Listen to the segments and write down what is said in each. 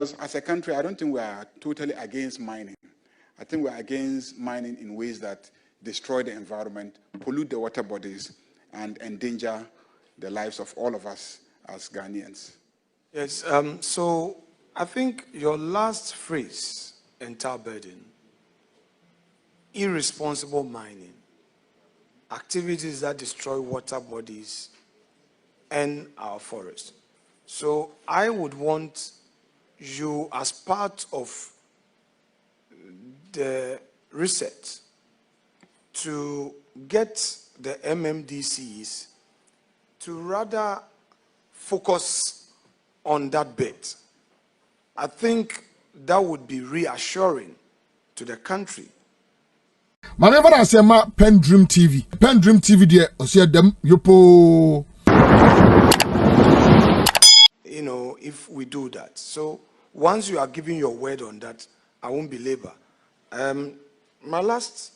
As a country, I don't think we are totally against mining. I think we're against mining in ways that destroy the environment, pollute the water bodies, and endanger the lives of all of us as Ghanaians. Yes, so I think your last phrase, entire burden, irresponsible mining, activities that destroy water bodies and our forests. So I would want you, as part of the research, to get the MMDCs to rather focus on that bit. I think that would be reassuring to the country. Whenever I say my PENDREAM TV there, I say them yopo. You know, if we do that. So once you are giving your word on that, I won't belabor. My last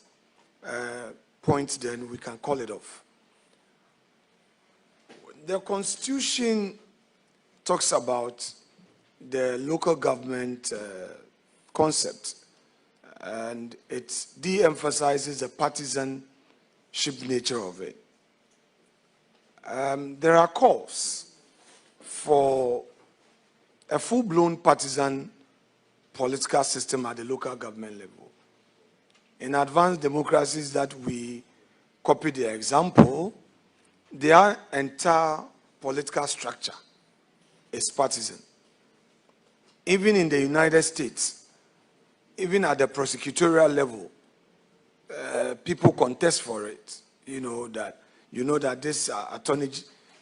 point, then we can call it off. The Constitution talks about the local government concept, and it de-emphasizes the partisanship nature of it. There are calls for a full-blown partisan political system at the local government level. In advanced democracies that we copy the example, their entire political structure is partisan. Even in the United States, even at the prosecutorial level, people contest for it. You know that this attorney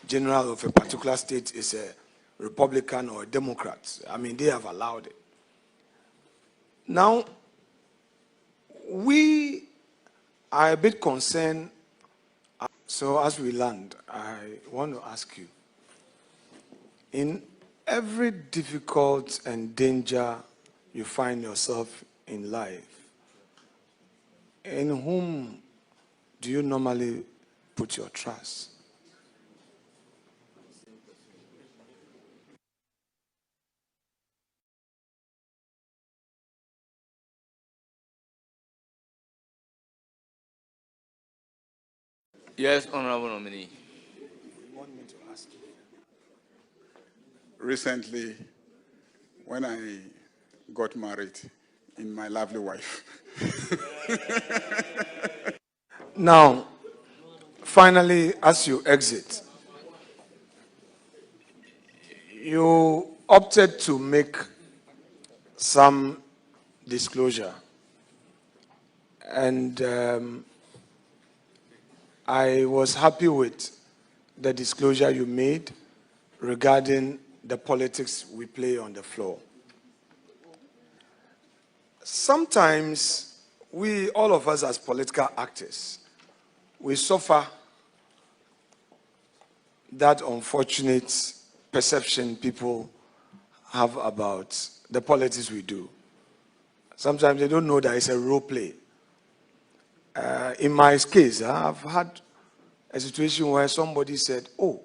general of a particular state is a Republican or a Democrat. I mean, they have allowed it. Now, we are a bit concerned. So as we land, I want to ask you, in every difficult and danger you find yourself in life, in whom do you normally put your trust? Yes, Honorable Nominee. You want me to ask you? Recently, when I got married in my lovely wife. Now, finally, as you exit, you opted to make some disclosure. And I was happy with the disclosure you made regarding the politics we play on the floor. Sometimes we, all of us as political actors, we suffer that unfortunate perception people have about the politics we do. Sometimes they don't know that it's a role play. In my case, I've had a situation where somebody said, "Oh,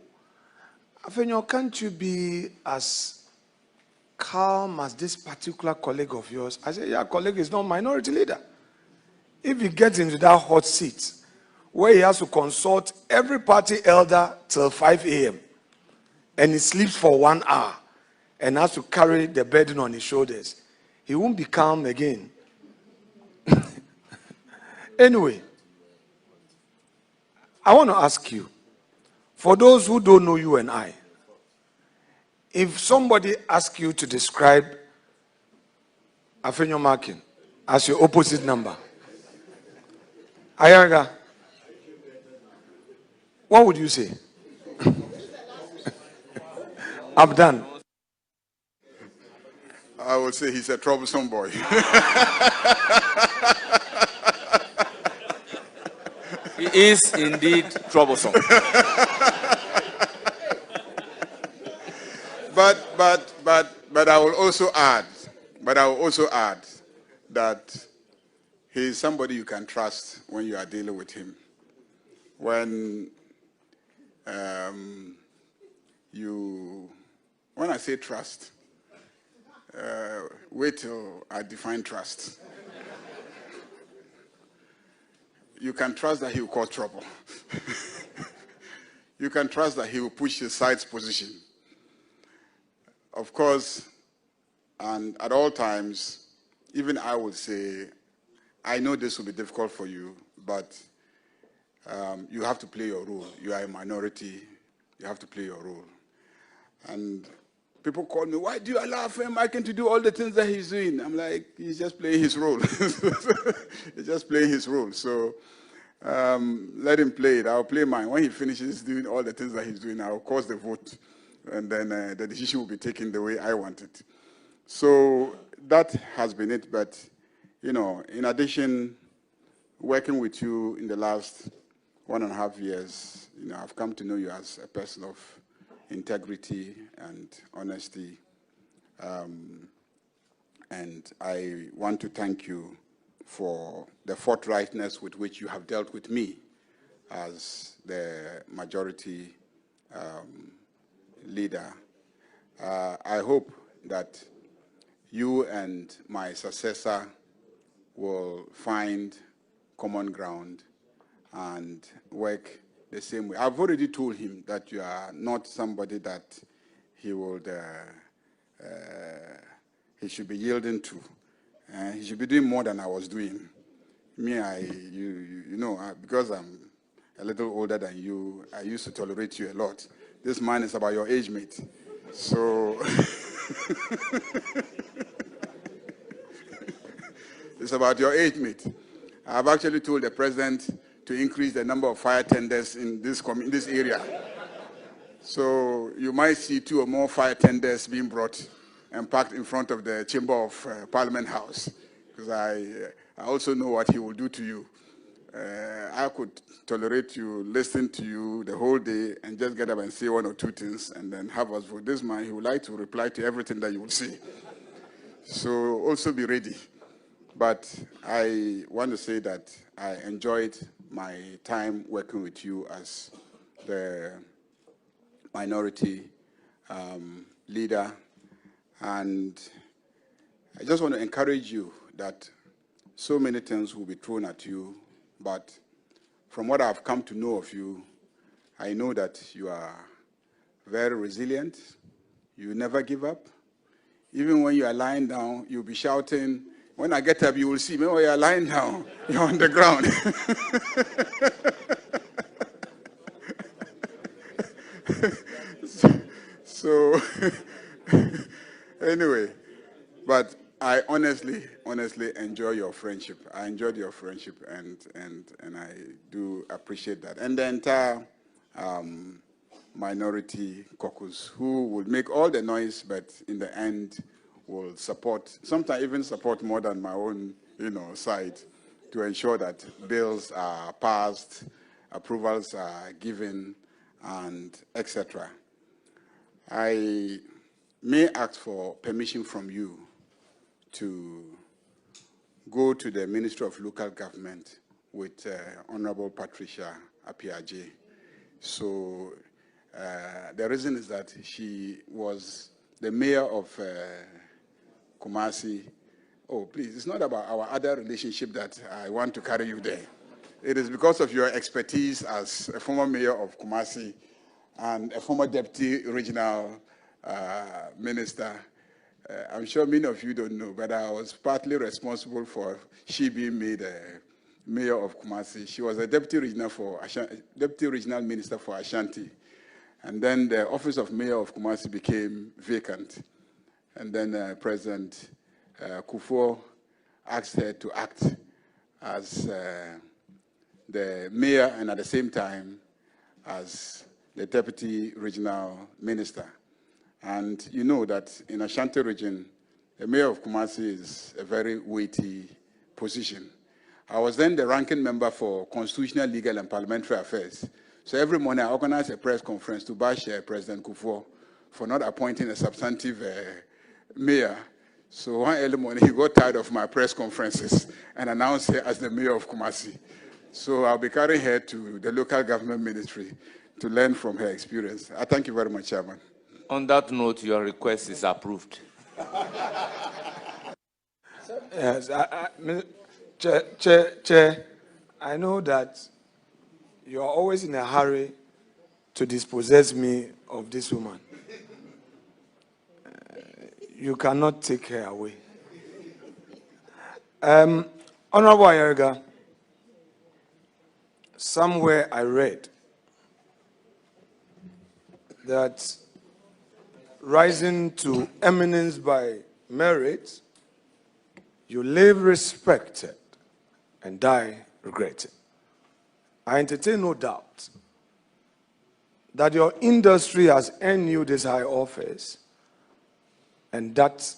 Afenyo, can't you be as calm as this particular colleague of yours?" I said, "Yeah, colleague is not minority leader. If he gets into that hot seat where he has to consult every party elder till 5 a.m. and he sleeps for 1 hour and has to carry the burden on his shoulders, he won't be calm again." Anyway, I want to ask you, for those who don't know you and I, if somebody asks you to describe Afenyo-Markin as your opposite number, Ayariga, what would you say? I'm done. I would say he's a troublesome boy. He is indeed troublesome. But I will also add that he is somebody you can trust when you are dealing with him. When when I say trust, wait till I define trust. You can trust that he will cause trouble. You can trust that he will push his side's position. Of course, and at all times, even I would say, I know this will be difficult for you, but you have to play your role. You are a minority. You have to play your role. And people call me, why do you allow Afenyo-Markin to do all the things that he's doing? I'm like, he's just playing his role. He's just playing his role. So let him play it. I'll play mine. When he finishes doing all the things that he's doing, I'll cause the vote. And then the decision will be taken the way I want it. So that has been it. But, you know, in addition, working with you in the last 1.5 years, you know, I've come to know you as a person of integrity and honesty. And I want to thank you for the forthrightness with which you have dealt with me as the majority leader. I hope that you and my successor will find common ground and work the same way. I've already told him that you are not somebody that he would, he should be yielding to. He should be doing more than I was doing. Me, you know, because I'm a little older than you, I used to tolerate you a lot. This man is about your age mate. So, it's about your age mate. I've actually told the president to increase the number of fire tenders in this area. So you might see 2 or more fire tenders being brought and parked in front of the Chamber of Parliament House, because I also know what he will do to you. I could tolerate you, listen to you the whole day, and just get up and say 1 or 2 things, and then have us vote. This man, he would like to reply to everything that you will say. So also be ready. But I want to say that I enjoyed my time working with you as the minority leader. And I just want to encourage you that so many things will be thrown at you, but from what I've come to know of you, I know that you are very resilient. You never give up. Even when you are lying down, you'll be shouting. When I get up, you will see me. When you are lying down, you're on the ground. So anyway, but I honestly enjoy your friendship. I enjoyed your friendship, and I do appreciate that. And the entire minority caucus, who would make all the noise, but in the end will support, sometimes even support more than my own, you know, side, to ensure that bills are passed, approvals are given, and etc. I may ask for permission from you to go to the Ministry of Local Government with Honorable Patricia Apiaje. So the reason is that she was the mayor of Kumasi. Oh, please, it's not about our other relationship that I want to carry you there. It is because of your expertise as a former mayor of Kumasi and a former deputy regional minister. I'm sure many of you don't know, but I was partly responsible for she being made mayor of Kumasi. She was a deputy regional minister for Ashanti. And then the office of mayor of Kumasi became vacant. And then President Kufuor asked her to act as the mayor and at the same time as the deputy regional minister. And you know that in Ashanti region, the mayor of Kumasi is a very weighty position. I was then the ranking member for Constitutional, Legal, and Parliamentary Affairs. So every morning I organized a press conference to bash President Kufuor for not appointing a substantive mayor. So one early morning he got tired of my press conferences and announced her as the mayor of Kumasi. So I'll be carrying her to the local government ministry to learn from her experience. I thank you very much, Chairman. On that note, your request is approved. Yes, Chair, I know that you are always in a hurry to dispossess me of this woman. You cannot take her away. Honorable Ayariga, somewhere I read that rising to eminence by merit, you live respected and die regretted. I entertain no doubt that your industry has earned you this high office, and that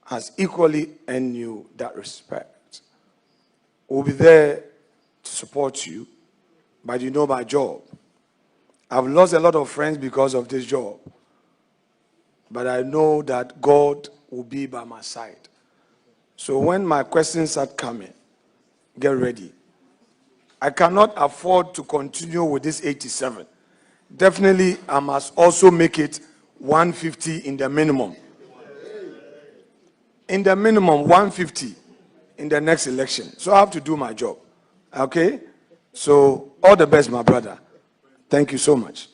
has equally earned you that respect. We'll be there to support you, but you know my job. I've lost a lot of friends because of this job, but I know that God will be by my side. So when my questions start coming, get ready. I cannot afford to continue with this 87. Definitely, I must also make it 150 in the minimum. In the minimum, 150 in the next election. So I have to do my job. Okay? So all the best, my brother. Thank you so much.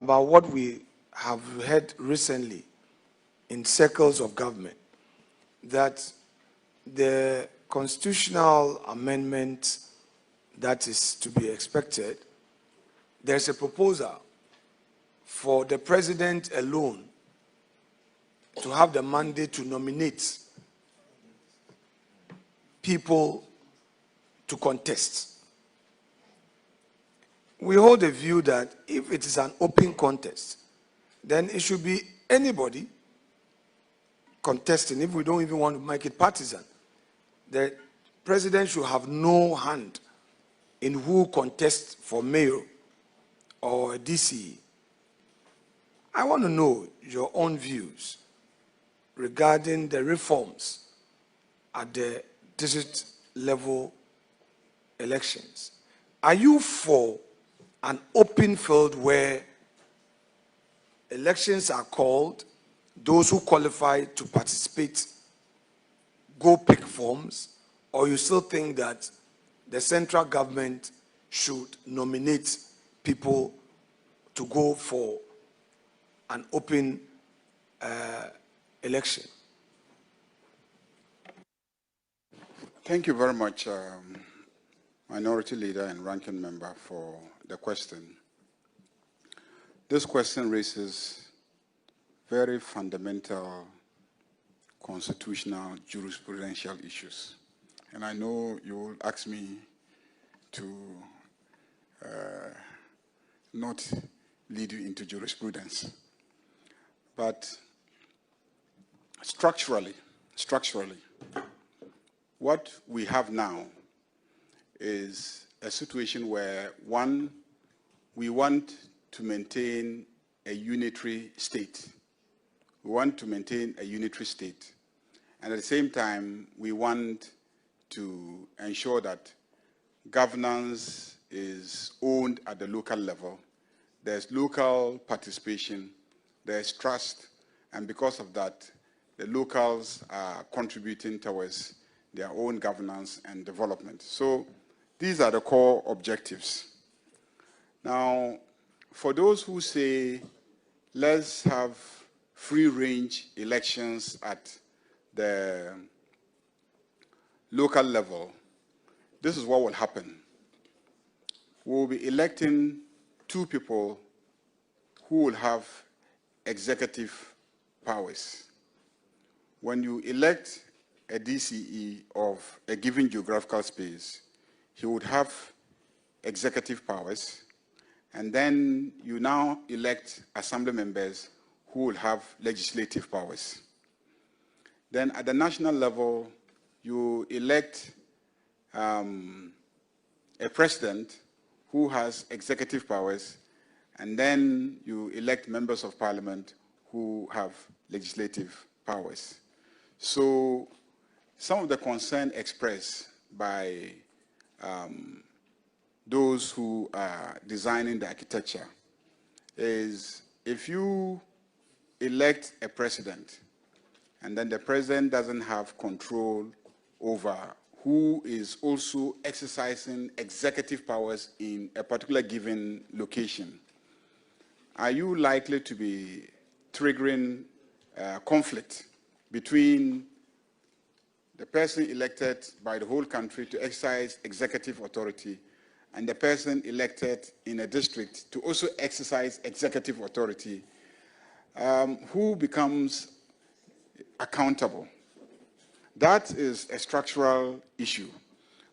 About what we have heard recently in circles of government, that the constitutional amendment that is to be expected, there's a proposal for the president alone to have the mandate to nominate people to contest. We hold a view that if it is an open contest, then it should be anybody contesting, if we don't even want to make it partisan. The president should have no hand in who contests for mayor or a DCE. I want to know your own views regarding the reforms at the district level elections. Are you for an open field where elections are called, those who qualify to participate go pick forms, or you still think that the central government should nominate people to go for an open election? Thank you very much, Minority Leader and Ranking Member, for the question. This question raises very fundamental constitutional jurisprudential issues. And I know you will ask me to not lead you into jurisprudence. But structurally, what we have now is a situation where, one, we want to maintain a unitary state. We want to maintain a unitary state. And at the same time, we want to ensure that governance is owned at the local level. There's local participation, there's trust, and because of that, the locals are contributing towards their own governance and development. So these are the core objectives. Now, for those who say, let's have free-range elections at the local level, this is what will happen. We'll be electing two people who will have executive powers. When you elect a DCE of a given geographical space, he would have executive powers, and then you now elect assembly members who will have legislative powers. Then at the national level, you elect a president who has executive powers, and then you elect members of parliament who have legislative powers. So some of the concern expressed by those who are designing the architecture is, if you elect a president, and then the president doesn't have control over who is also exercising executive powers in a particular given location, are you likely to be triggering conflict between the person elected by the whole country to exercise executive authority and the person elected in a district to also exercise executive authority? Who becomes accountable? That is a structural issue.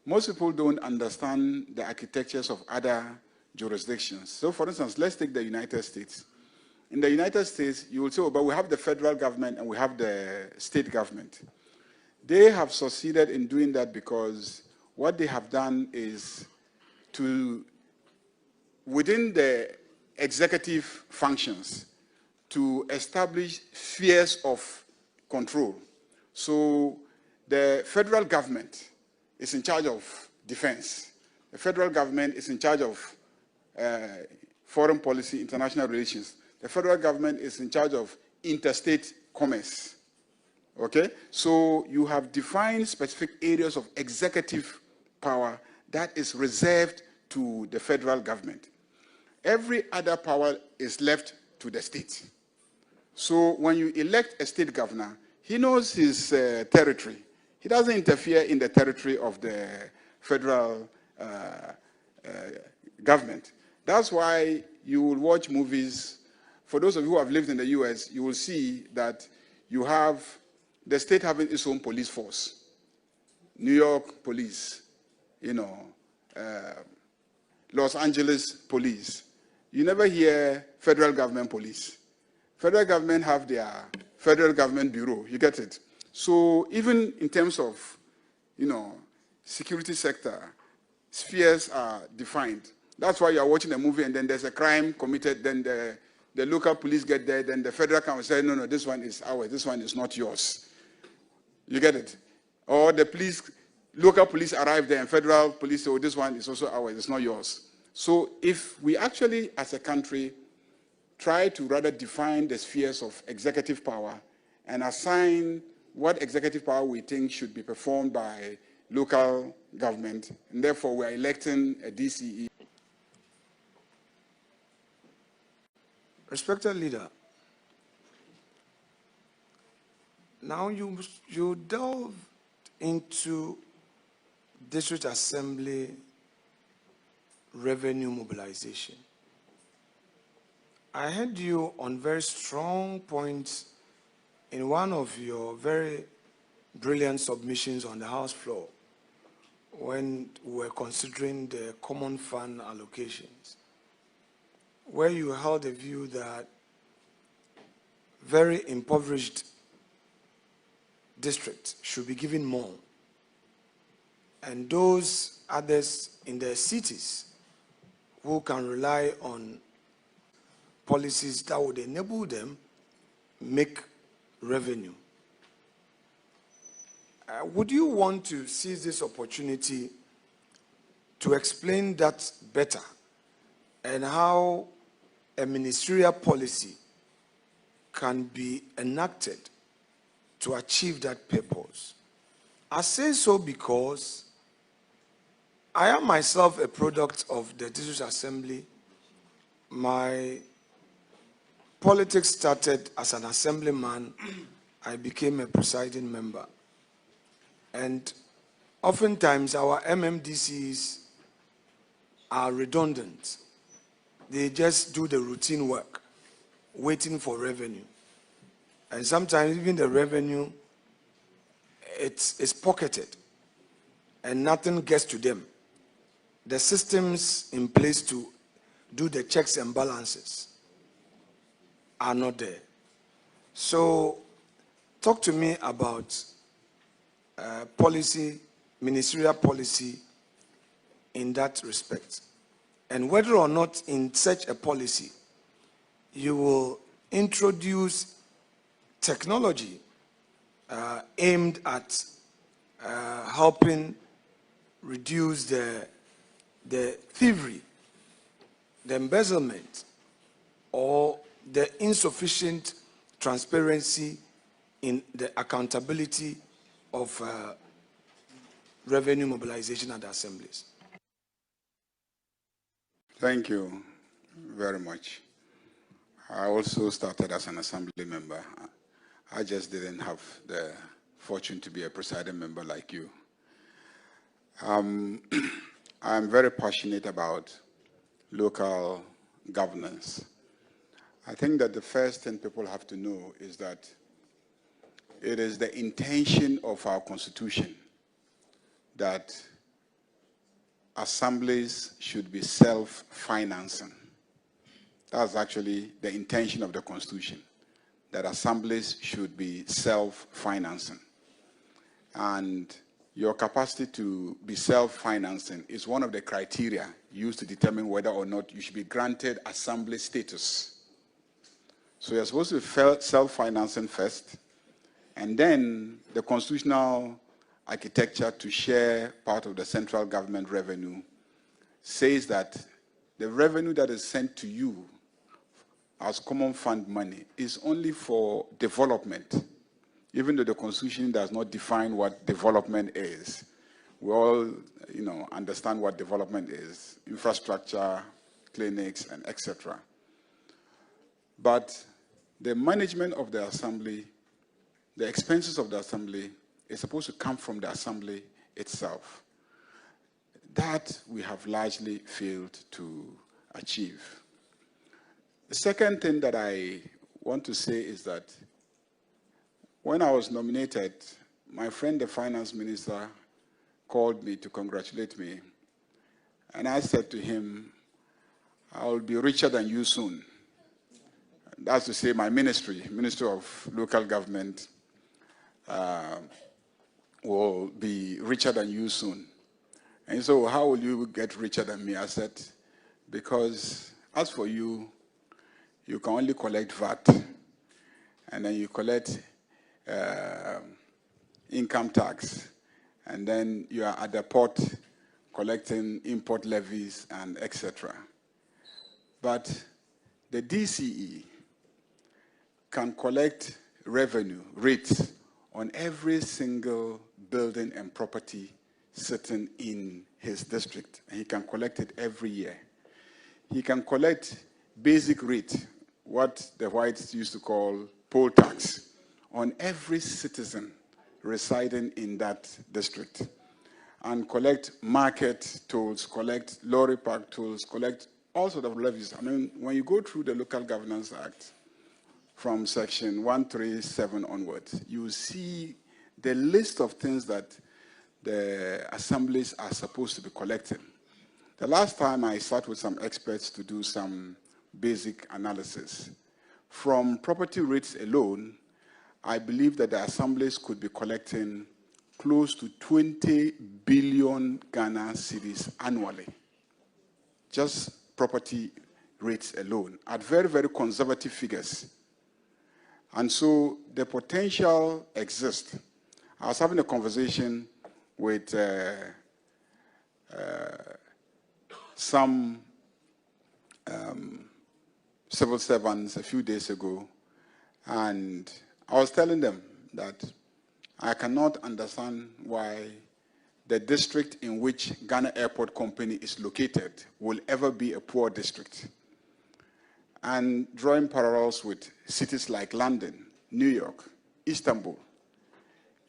Most people don't understand the architectures of other jurisdictions. So for instance, let's take the United States. In the United States, you will say, oh, but we have the federal government and we have the state government. They have succeeded in doing that because what they have done is to, within the executive functions, to establish spheres of control. So the federal government is in charge of defense. The federal government is in charge of foreign policy, international relations. The federal government is in charge of interstate commerce. Okay? So you have defined specific areas of executive power that is reserved to the federal government. Every other power is left to the state. So when you elect a state governor, he knows his territory. He doesn't interfere in the territory of the federal government. That's why you will watch movies. For those of you who have lived in the US, you will see that you have the state having its own police force. New York police, Los Angeles police. You never hear federal government police. Federal government have their federal government bureau, you get it? So even in terms of, security sector, spheres are defined. That's why you're watching a movie and then there's a crime committed, then the local police get there, then the federal council say, no, this one is ours, this one is not yours. You get it? Or the local police arrive there and federal police say, oh, this one is also ours, it's not yours. So if we actually, as a country, try to rather define the spheres of executive power and assign what executive power we think should be performed by local government, and therefore we're electing a DCE. Respected leader, now you delved into district assembly revenue mobilization. I heard you on very strong points in one of your very brilliant submissions on the House floor when we were considering the common fund allocations, where you held a view that very impoverished districts should be given more, and those others in the cities who can rely on policies that would enable them make revenue. Would you want to seize this opportunity to explain that better and how a ministerial policy can be enacted to achieve that purpose? I say so because I am myself a product of the District Assembly. My politics started as an assemblyman. I became a presiding member. And oftentimes our MMDCs are redundant. They just do the routine work, waiting for revenue. And sometimes even the revenue, it's pocketed and nothing gets to them. The systems in place to do the checks and balances are not there. So talk to me about policy, ministerial policy in that respect, and whether or not in such a policy you will introduce technology aimed at helping reduce the thievery, the embezzlement, or the insufficient transparency in the accountability of revenue mobilization at the assemblies. Thank you very much. I also started as an assembly member. I just didn't have the fortune to be a presiding member like you. I'm very passionate about local governance. I think that the first thing people have to know is that it is the intention of our Constitution that assemblies should be self-financing. That's actually the intention of the Constitution, that assemblies should be self-financing. And your capacity to be self-financing is one of the criteria used to determine whether or not you should be granted assembly status. So you're supposed to be self-financing first, and then the constitutional architecture to share part of the central government revenue says that the revenue that is sent to you as common fund money is only for development, even though the Constitution does not define what development is. We all, understand what development is: infrastructure, clinics, and etc. But the management of the assembly, the expenses of the assembly, is supposed to come from the assembly itself. That we have largely failed to achieve. The second thing that I want to say is that when I was nominated, my friend, the finance minister, called me to congratulate me. And I said to him, I will be richer than you soon. That's to say my Ministry of Local Government, will be richer than you soon. And so how will you get richer than me? I said, because as for you, you can only collect VAT, and then you collect income tax, and then you are at the port collecting import levies and etc. But the DCE can collect revenue rates on every single building and property sitting in his district, and he can collect it every year. He can collect basic rate, what the whites used to call poll tax, on every citizen residing in that district, and collect market tolls, collect lorry park tolls, collect all sorts of levies. I mean, when you go through the Local Governance Act from section 137 onwards, you see the list of things that the assemblies are supposed to be collecting. The last time I sat with some experts to do some basic analysis, from property rates alone, I believe that the assemblies could be collecting close to 20 billion Ghana cedis annually. Just property rates alone, at very, very conservative figures. And so the potential exists. I was having a conversation with some civil servants a few days ago, and I was telling them that I cannot understand why the district in which Ghana Airport Company is located will ever be a poor district. And drawing parallels with cities like London, New York, Istanbul,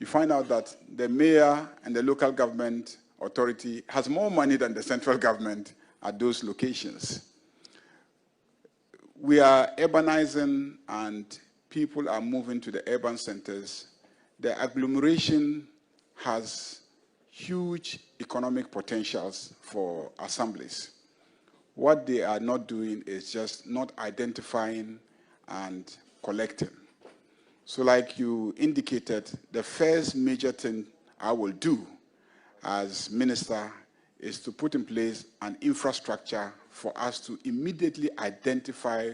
you find out that the mayor and the local government authority has more money than the central government at those locations. We are urbanizing and people are moving to the urban centers. The agglomeration has huge economic potentials for assemblies. What they are not doing is just not identifying and collecting. So like you indicated, the first major thing I will do as minister is to put in place an infrastructure for us to immediately identify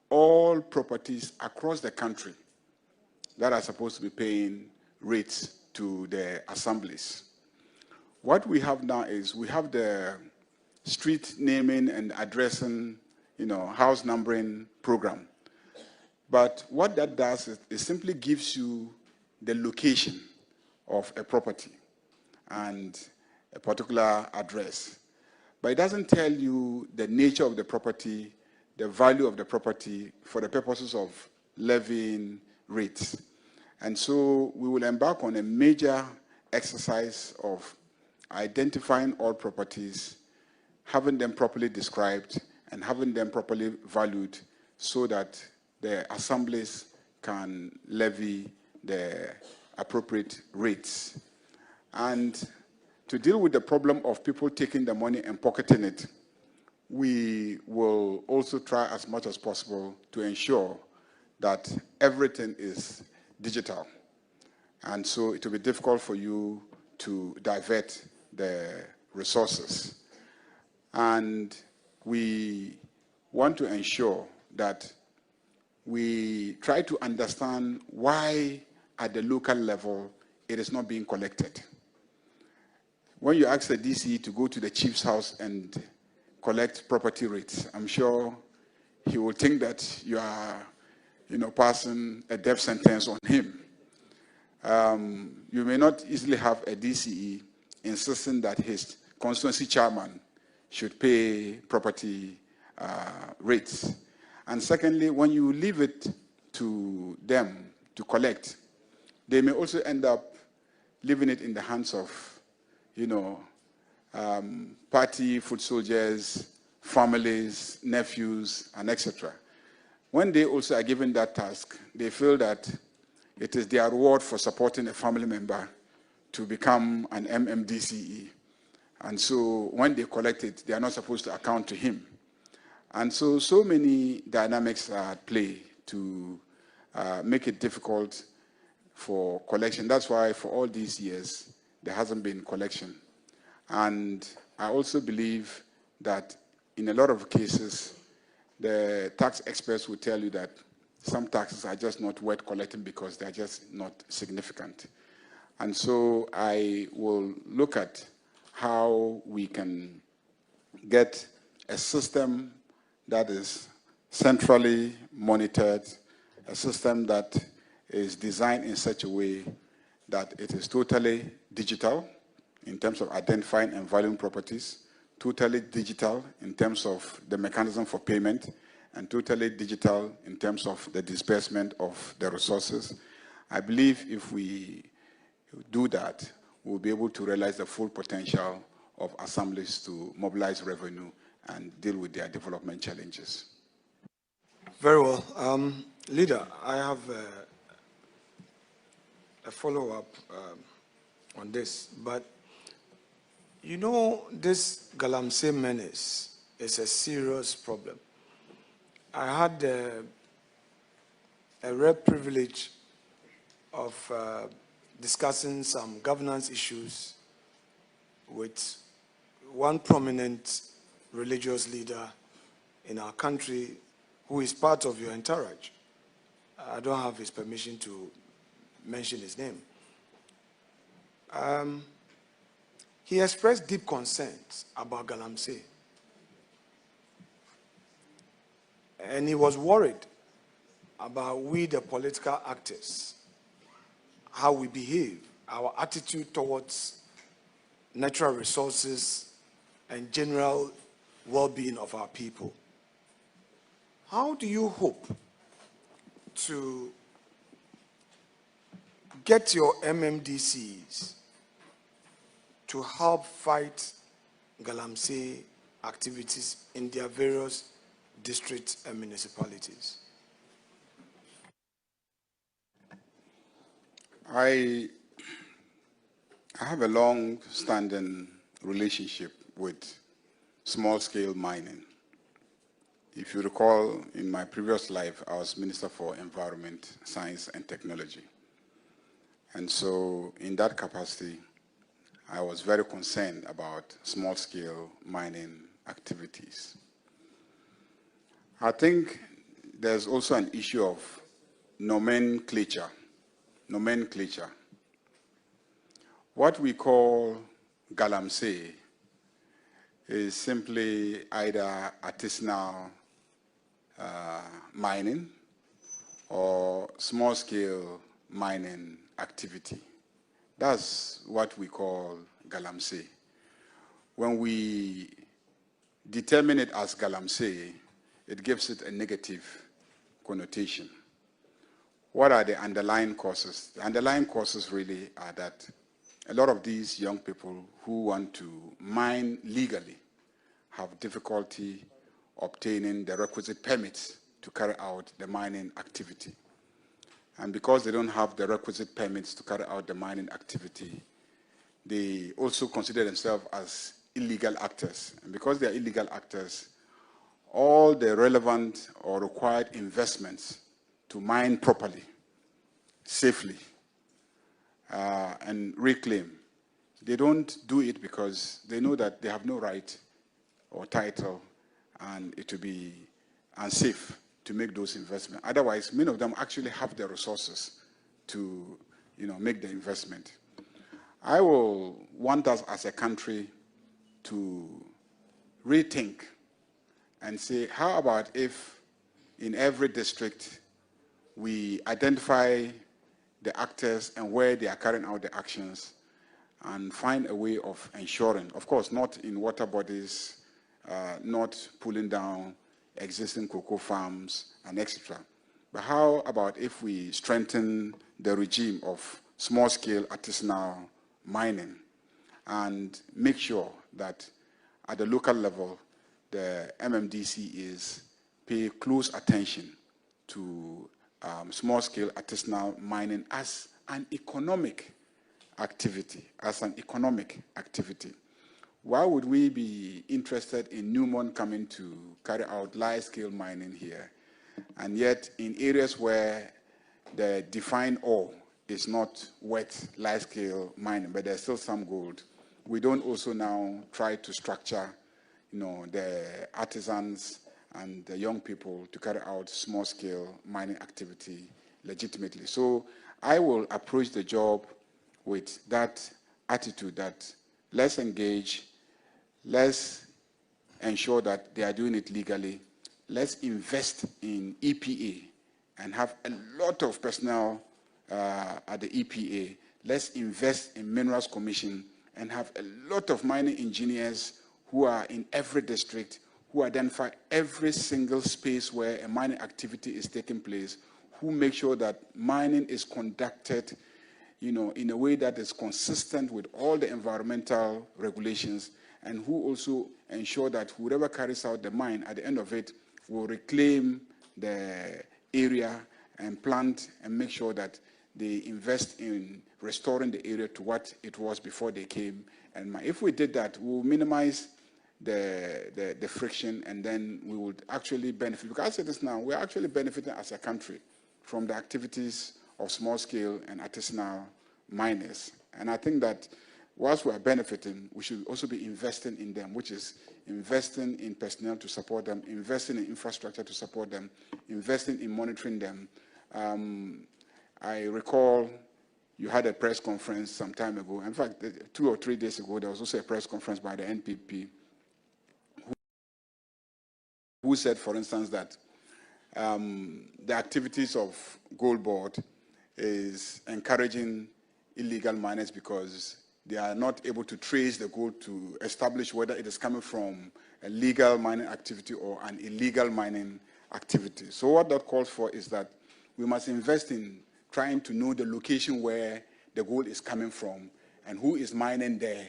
all properties across the country that are supposed to be paying rates to the assemblies. What we have now is we have the street naming and addressing, house numbering program. But what that does is it simply gives you the location of a property and a particular address. But it doesn't tell you the nature of the property, the value of the property for the purposes of levying rates. And so we will embark on a major exercise of identifying all properties, having them properly described, and having them properly valued so that the assemblies can levy the appropriate rates. And to deal with the problem of people taking the money and pocketing it, we will also try as much as possible to ensure that everything is digital. And so it will be difficult for you to divert the resources. And we want to ensure that we try to understand why at the local level it is not being collected. When you ask the DCE to go to the chief's house and collect property rates, I'm sure he will think that you are, passing a death sentence on him. You may not easily have a DCE insisting that his constituency chairman should pay property rates. And secondly, when you leave it to them to collect, they may also end up leaving it in the hands of, party foot soldiers, families, nephews, and etc. When they also are given that task, they feel that it is their reward for supporting a family member to become an MMDCE. And so when they collect it, they are not supposed to account to him. And so many dynamics are at play to make it difficult for collection. That's why for all these years, there hasn't been collection. And I also believe that in a lot of cases, the tax experts will tell you that some taxes are just not worth collecting because they're just not significant. And so I will look at how we can get a system that is centrally monitored, a system that is designed in such a way that it is totally digital in terms of identifying and valuing properties, totally digital in terms of the mechanism for payment, and totally digital in terms of the disbursement of the resources. I believe if we do that, we'll be able to realize the full potential of assemblies to mobilize revenue and deal with their development challenges. Very well. Leader, I have a follow-up on this, but this Galamsey menace is a serious problem. I had a rare privilege of discussing some governance issues with one prominent religious leader in our country who is part of your entourage. I don't have his permission to mention his name. He expressed deep concerns about Galamsey. And he was worried about we, the political actors, how we behave, our attitude towards natural resources and general well-being of our people. How do you hope to get your MMDCs to help fight Galamsey activities in their various districts and municipalities? I have a long-standing relationship with small-scale mining. If you recall, in my previous life, I was Minister for Environment, Science, and Technology. And so in that capacity, I was very concerned about small-scale mining activities. I think there's also an issue of nomenclature. What we call Galamsey is simply either artisanal mining or small-scale mining activity. That's what we call galamsey. When we determine it as galamsey, it gives it a negative connotation. What are the underlying causes? The underlying causes really are that a lot of these young people who want to mine legally have difficulty obtaining the requisite permits to carry out the mining activity. And because they don't have the requisite permits to carry out the mining activity, they also consider themselves as illegal actors. And because they are illegal actors, all the relevant or required investments to mine properly, safely, and reclaim, they don't do it because they know that they have no right or title, and it will be unsafe to make those investments. Otherwise, many of them actually have the resources to, make the investment. I will want us as a country to rethink and say, how about if in every district we identify the actors and where they are carrying out the actions and find a way of ensuring, of course, not in water bodies, not pulling down existing cocoa farms and etc. But how about if we strengthen the regime of small-scale artisanal mining and make sure that at the local level, the MMDCs pay close attention to small-scale artisanal mining as an economic activity, Why would we be interested in Newmont coming to carry out large-scale mining here, and yet in areas where the defined ore is not worth large-scale mining, but there's still some gold, we don't also now try to structure, the artisans and the young people to carry out small-scale mining activity legitimately. So I will approach the job with that attitude that let's engage, let's ensure that they are doing it legally, let's invest in EPA and have a lot of personnel at the EPA, let's invest in Minerals Commission and have a lot of mining engineers who are in every district, who identify every single space where a mining activity is taking place, who make sure that mining is conducted, in a way that is consistent with all the environmental regulations, and who also ensure that whoever carries out the mine, at the end of it, will reclaim the area and plant and make sure that they invest in restoring the area to what it was before they came. And if we did that, we'll minimize the friction, and then we would actually benefit. Because as it is now, we're actually benefiting as a country from the activities of small-scale and artisanal miners. And I think that whilst we are benefiting, we should also be investing in them, which is investing in personnel to support them, investing in infrastructure to support them, investing in monitoring them. I recall you had a press conference some time ago. In fact, 2 or 3 days ago, there was also a press conference by the NPP who said, for instance, that the activities of Gold Board is encouraging illegal miners because they are not able to trace the gold to establish whether it is coming from a legal mining activity or an illegal mining activity. So what that calls for is that we must invest in trying to know the location where the gold is coming from and who is mining there,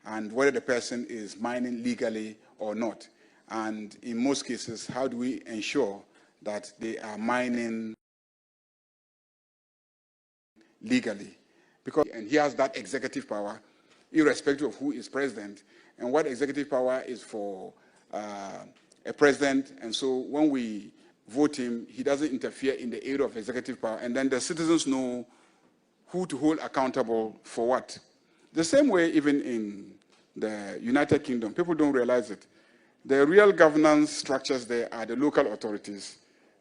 and whether the person is mining legally or not. And in most cases, how do we ensure that they are mining legally? And he has that executive power, irrespective of who is president, and what executive power is for a president. And so when we vote him, he doesn't interfere in the area of executive power, and then the citizens know who to hold accountable for what. The same way, even in the United Kingdom, people don't realize it. The real governance structures there are the local authorities.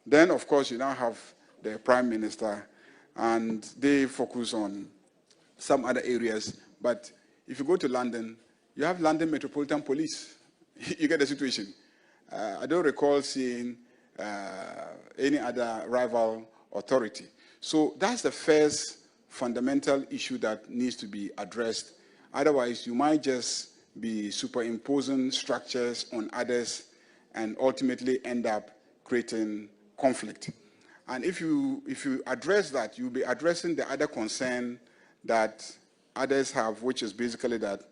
Then, of course, you now have the Prime Minister, and they focus on some other areas. But if you go to London, you have London Metropolitan Police. You get the situation. I don't recall seeing any other rival authority. So that's the first fundamental issue that needs to be addressed. Otherwise, you might just be superimposing structures on others and ultimately end up creating conflict. And if you address that, you'll be addressing the other concern that others have, which is basically that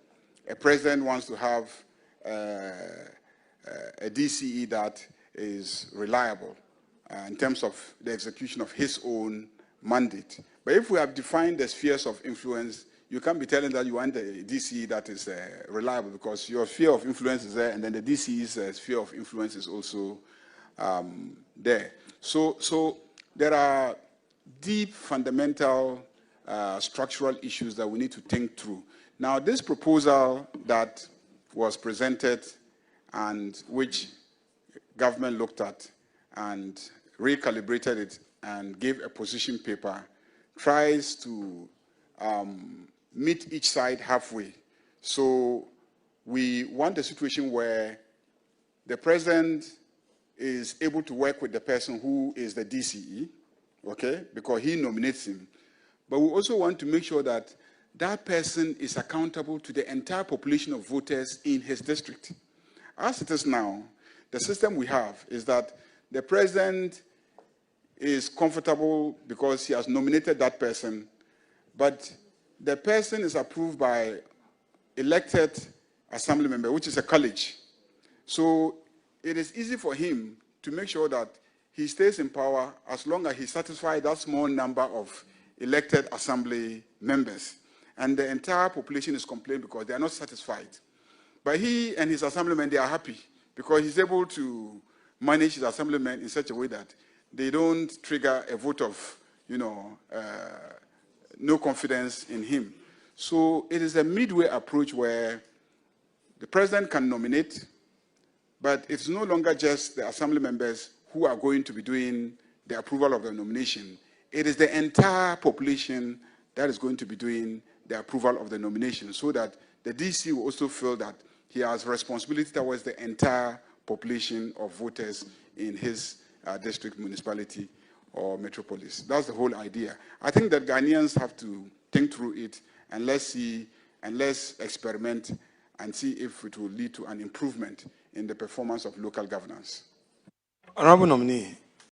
a president wants to have a DCE that is reliable in terms of the execution of his own mandate. But if we have defined the spheres of influence, you can't be telling that you want a DCE that is reliable, because your sphere of influence is there, and then the DCE's sphere of influence is also there. So there are deep, fundamental, structural issues that we need to think through. Now, this proposal that was presented and which government looked at and recalibrated it and gave a position paper tries to meet each side halfway. So we want a situation where the president is able to work with the person who is the DCE, okay, because he nominates him. But we also want to make sure that that person is accountable to the entire population of voters in his district. As it is now, the system we have is that the president is comfortable because he has nominated that person, but the person is approved by elected assembly member, which is a college. So it is easy for him to make sure that he stays in power as long as he satisfies that small number of elected assembly members. And the entire population is complaining because they are not satisfied. But he and his assemblymen, they are happy because he's able to manage his assemblymen in such a way that they don't trigger a vote of, no confidence in him. So it is a midway approach where the president can nominate, but it's no longer just the assembly members who are going to be doing the approval of the nomination. It is the entire population that is going to be doing the approval of the nomination, so that the DC will also feel that he has responsibility towards the entire population of voters in his district, municipality, or metropolis. That's the whole idea. I think that Ghanaians have to think through it, and let's see, and let's experiment and see if it will lead to an improvement in the performance of local governance. Honorable nominee,